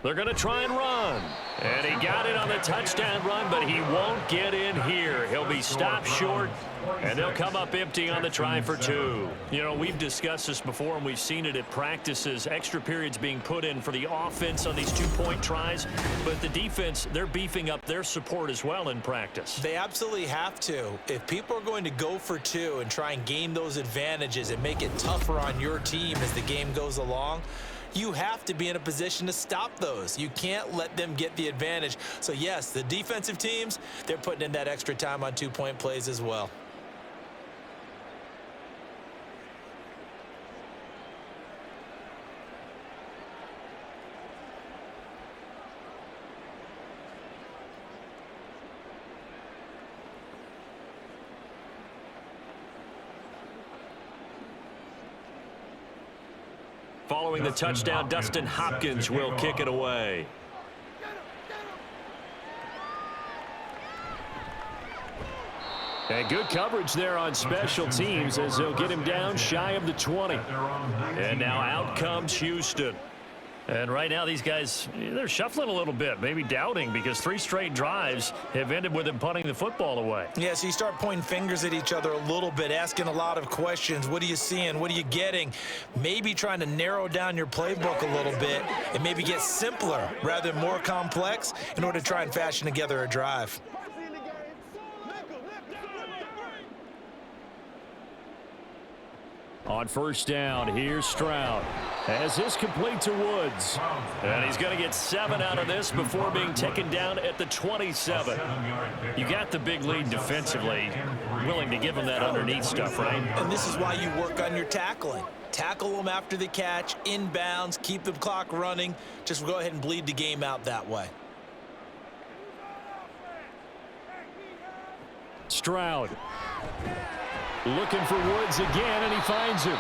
They're going to try and run. And he got it on the touchdown run, but he won't get in here. He'll be stopped short, and they'll come up empty on the try for 2. You know, we've discussed this before, and we've seen it at practices. Extra periods being put in for the offense on these 2-point tries. But the defense, they're beefing up their support as well in practice. They absolutely have to. If people are going to go for 2 and try and gain those advantages and make it tougher on your team as the game goes along, you have to be in a position to stop those. You can't let them get the advantage. So, yes, the defensive teams, they're putting in that extra time on 2-point plays as well. Following the touchdown, Dustin Hopkins will kick it away. And good coverage there on special teams as they'll get him down shy of the 20. And now out comes Houston. And right now these guys, they're shuffling a little bit, maybe doubting, because 3 straight drives have ended with them punting the football away. Yeah, so you start pointing fingers at each other a little bit, asking a lot of questions. What are you seeing? What are you getting? Maybe trying to narrow down your playbook a little bit and maybe get simpler rather than more complex in order to try and fashion together a drive. On 1st down, here's Stroud. As this complete to Woods. And he's going to get 7 out of this before being taken down at the 27. You got the big lead defensively. Willing to give him that underneath stuff, right? And this is why you work on your tackling. Tackle them after the catch, inbounds, keep the clock running. Just go ahead and bleed the game out that way. Stroud. Looking for Woods again, and he finds him.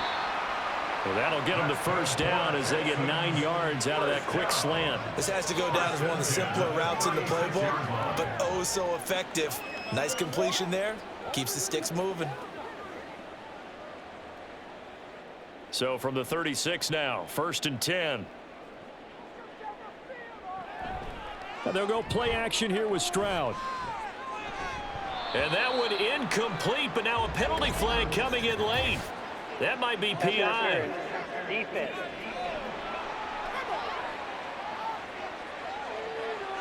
Well, that'll get him the first down as they get 9 yards out of that quick slant. This has to go down as one of the simpler routes in the playbook, but oh so effective. Nice completion there. Keeps the sticks moving. So from the 36 now, 1st and 10. And they'll go play action here with Stroud. And that one incomplete, but now a penalty flag coming in late. That might be PI. Defense.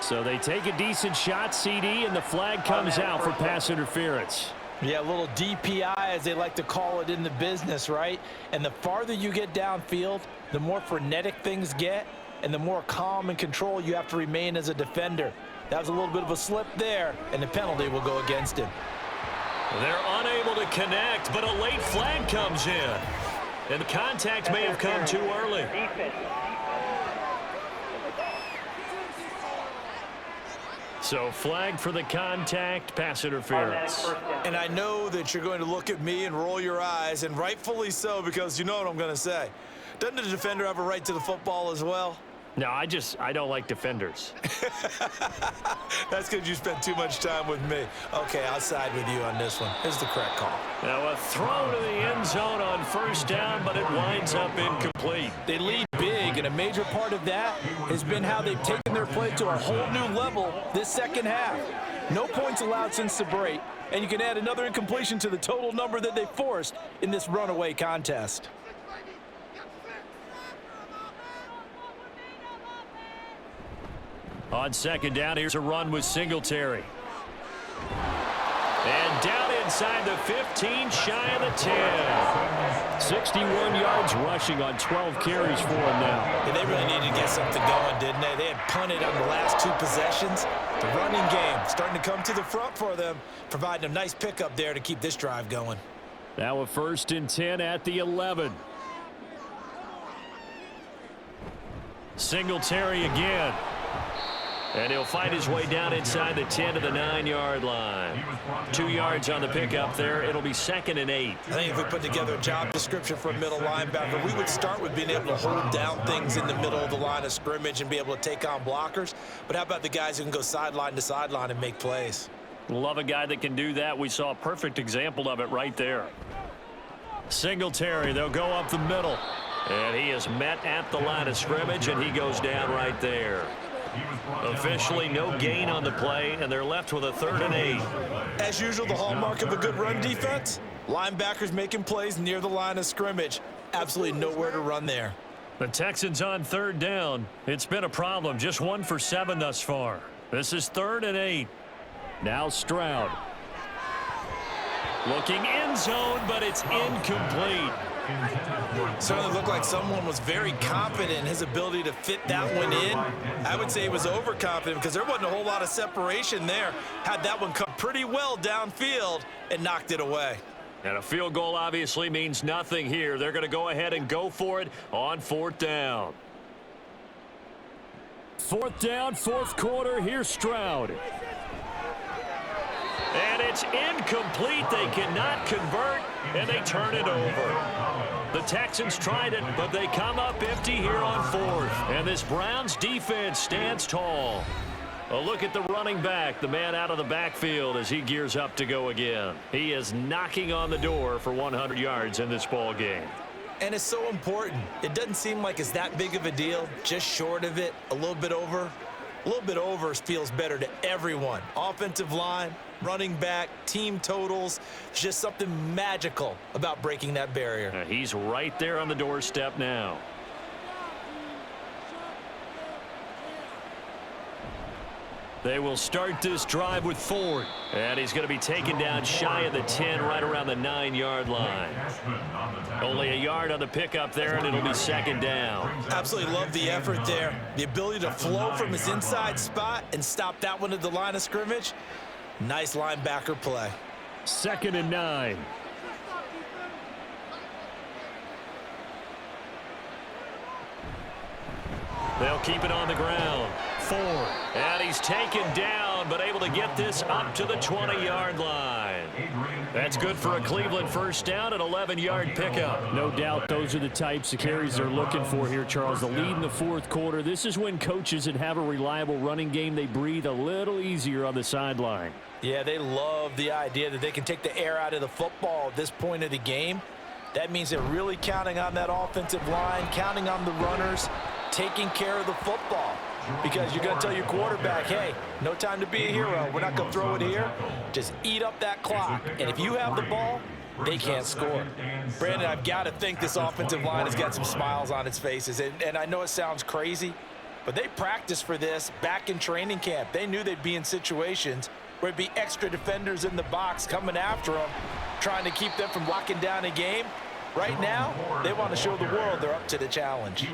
So they take a decent shot, CD, and the flag comes out for pass interference. Yeah, a little DPI, as they like to call it in the business, right? And the farther you get downfield, the more frenetic things get, and the more calm and control you have to remain as a defender. That was a little bit of a slip there, and the penalty will go against him. They're unable to connect, but a late flag comes in. And the contact may have come too early. Defense. So flag for the contact, pass interference. And I know that you're going to look at me and roll your eyes, and rightfully so, because you know what I'm going to say. Doesn't the defender have a right to the football as well? No, I don't like defenders. That's because you spent too much time with me. Okay, I'll side with you on this one. Here's the correct call. Now a throw to the end zone on 1st down, but it winds up incomplete. They lead big, and a major part of that has been how they've taken their play to a whole new level this second half. No points allowed since the break, and you can add another incompletion to the total number that they forced in this runaway contest. On 2nd down, here's a run with Singletary. And down inside the 15, shy of the 10. 61 yards rushing on 12 carries for him now. Yeah, they really needed to get something going, didn't they? They had punted on the last 2 possessions. The running game starting to come to the front for them, providing a nice pickup there to keep this drive going. Now a 1st and 10 at the 11. Singletary again. And he'll find his way down inside the 10 to the 9-yard line. 2 yards on the pickup there. It'll be 2nd and 8. I think if we put together a job description for a middle linebacker, we would start with being able to hold down things in the middle of the line of scrimmage and be able to take on blockers. But how about the guys who can go sideline to sideline and make plays? Love a guy that can do that. We saw a perfect example of it right there. Singletary, they'll go up the middle. And he is met at the line of scrimmage, and he goes down right there. Officially no gain on the play, and they're left with a 3rd and 8. As usual, the hallmark of a good run defense, linebackers making plays near the line of scrimmage. Absolutely nowhere to run there. The Texans on 3rd down. It's been a problem. Just 1 for 7 thus far. This is 3rd and 8. Now Stroud. Looking end zone, but it's incomplete. Certainly looked like someone was very confident in his ability to fit that one in. I would say he was overconfident because there wasn't a whole lot of separation there. Had that one come pretty well downfield and knocked it away. And a field goal obviously means nothing here. They're going to go ahead and go for it on 4th down. 4th down, 4th quarter. Here's Stroud. And it's incomplete. They cannot convert, and they turn it over. The Texans tried it, but they come up empty here on 4th. And this Browns defense stands tall. A look at the running back, the man out of the backfield as he gears up to go again. He is knocking on the door for 100 yards in this ball game. And it's so important. It doesn't seem like it's that big of a deal, just short of it, a little bit over. A little bit over feels better to everyone. Offensive line, running back, team totals. There's just something magical about breaking that barrier. He's right there on the doorstep now. They will start this drive with Ford. And he's going to be taken down shy of the 10, right around the 9-yard line. Only a yard on the pickup there, and it'll be second down. Absolutely love the effort there. The ability to flow from his inside spot and stop that one at the line of scrimmage. Nice linebacker play. 2nd and 9. They'll keep it on the ground. Ford. And he's taken down, but able to get this up to the 20-yard line. That's good for a Cleveland first down, an 11-yard pickup. No doubt those are the types of carries they're looking for here, Charles. The lead in the 4th quarter. This is when coaches that have a reliable running game, they breathe a little easier on the sideline. Yeah, they love the idea that they can take the air out of the football at this point of the game. That means they're really counting on that offensive line, counting on the runners, taking care of the football. Because you're going to tell your quarterback, hey, no time to be a hero. We're not going to throw it here. Just eat up that clock. And if you have the ball, they can't score. Brandon, I've got to think this offensive line has got some smiles on its faces. And I know it sounds crazy, but they practiced for this back in training camp. They knew they'd be in situations where it'd be extra defenders in the box coming after them, trying to keep them from locking down a game. Right now, they want to show the world they're up to the challenge.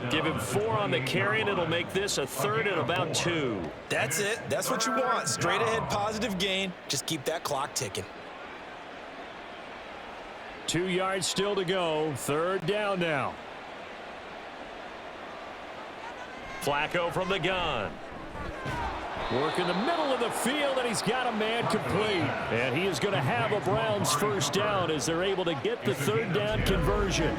Give him 4 on the carry, and it'll make this a 3rd and about 2. That's it. That's what you want. Straight ahead, positive gain. Just keep that clock ticking. 2 yards still to go. 3rd down now. Flacco from the gun. Work in the middle of the field, and he's got a man complete. And he is going to have a Browns first down as they're able to get the 3rd down conversion.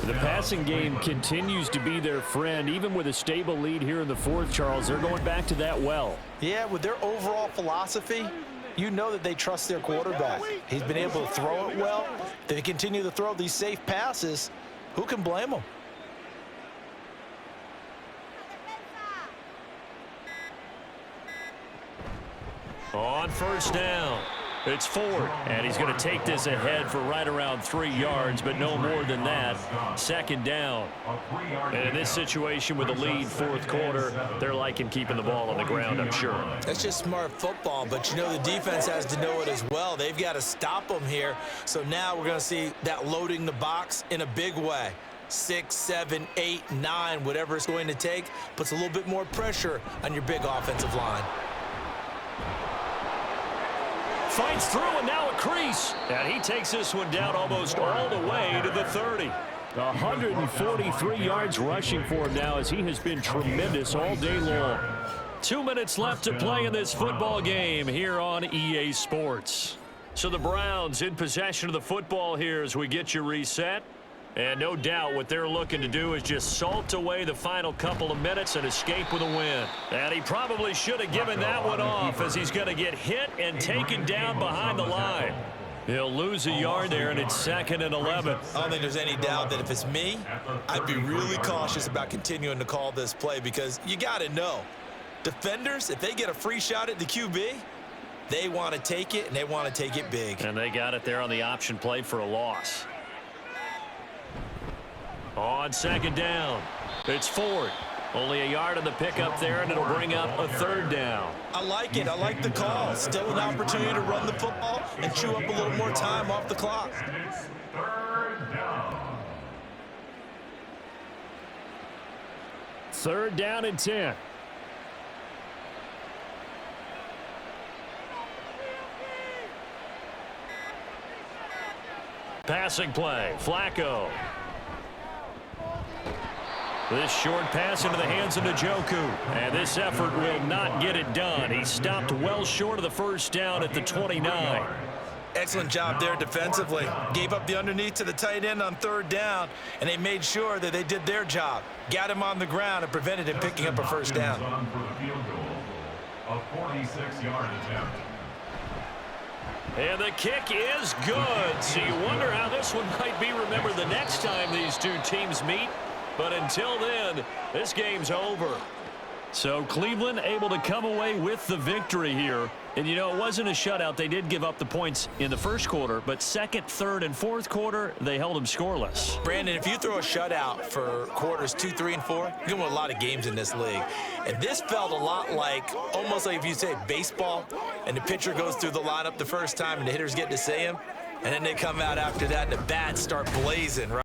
The passing game continues to be their friend. Even with a stable lead here in the 4th, Charles, they're going back to that well. Yeah, with their overall philosophy, you know that they trust their quarterback. He's been able to throw it well. They continue to throw these safe passes. Who can blame them? On first down, it's Ford, and he's going to take this ahead for right around 3 yards, but no more than that. 2nd down. And in this situation with the lead 4th quarter, they're liking keeping the ball on the ground, I'm sure. That's just smart football, but you know the defense has to know it as well. They've got to stop them here. So now we're going to see that loading the box in a big way. 6, 7, 8, 9, whatever it's going to take, puts a little bit more pressure on your big offensive line. Fights through, and now a crease. And he takes this one down almost all the way to the 30. 143 yards rushing for him now as he has been tremendous all day long. 2 minutes left to play in this football game here on EA Sports. So the Browns in possession of the football here as we get you reset. And no doubt what they're looking to do is just salt away the final couple of minutes and escape with a win. And he probably should have given that one off as he's going to get hit and taken down behind the line. He'll lose a yard there, and it's 2nd and 11. I don't think there's any doubt that if it's me, I'd be really cautious about continuing to call this play because you got to know, defenders, if they get a free shot at the QB, they want to take it, and they want to take it big. And they got it there on the option play for a loss. On 2nd down, it's Ford. Only a yard on the pickup there, and it'll bring up a 3rd down. I like it. I like the call. Still an opportunity to run the football and chew up a little more time off the clock. It's 3rd down. 3rd down and 10. Passing play, Flacco. This short pass into the hands of Njoku. And this effort will not get it done. He stopped well short of the first down at the 29. Excellent job there defensively. Gave up the underneath to the tight end on 3rd down, and they made sure that they did their job. Got him on the ground and prevented him picking up a first down. For the field goal, a 46-yard attempt. And the kick is good. So you wonder how this one might be remembered the next time these two teams meet. But until then, this game's over. So Cleveland able to come away with the victory here. And, you know, it wasn't a shutout. They did give up the points in the first quarter, but second, third, and fourth quarter, they held them scoreless. Brandon, if you throw a shutout for quarters 2, 3, and 4, you're going to win a lot of games in this league. And this felt a lot like, almost like if you say baseball, and the pitcher goes through the lineup the first time, and the hitters get to say him, and then they come out after that, and the bats start blazing, right?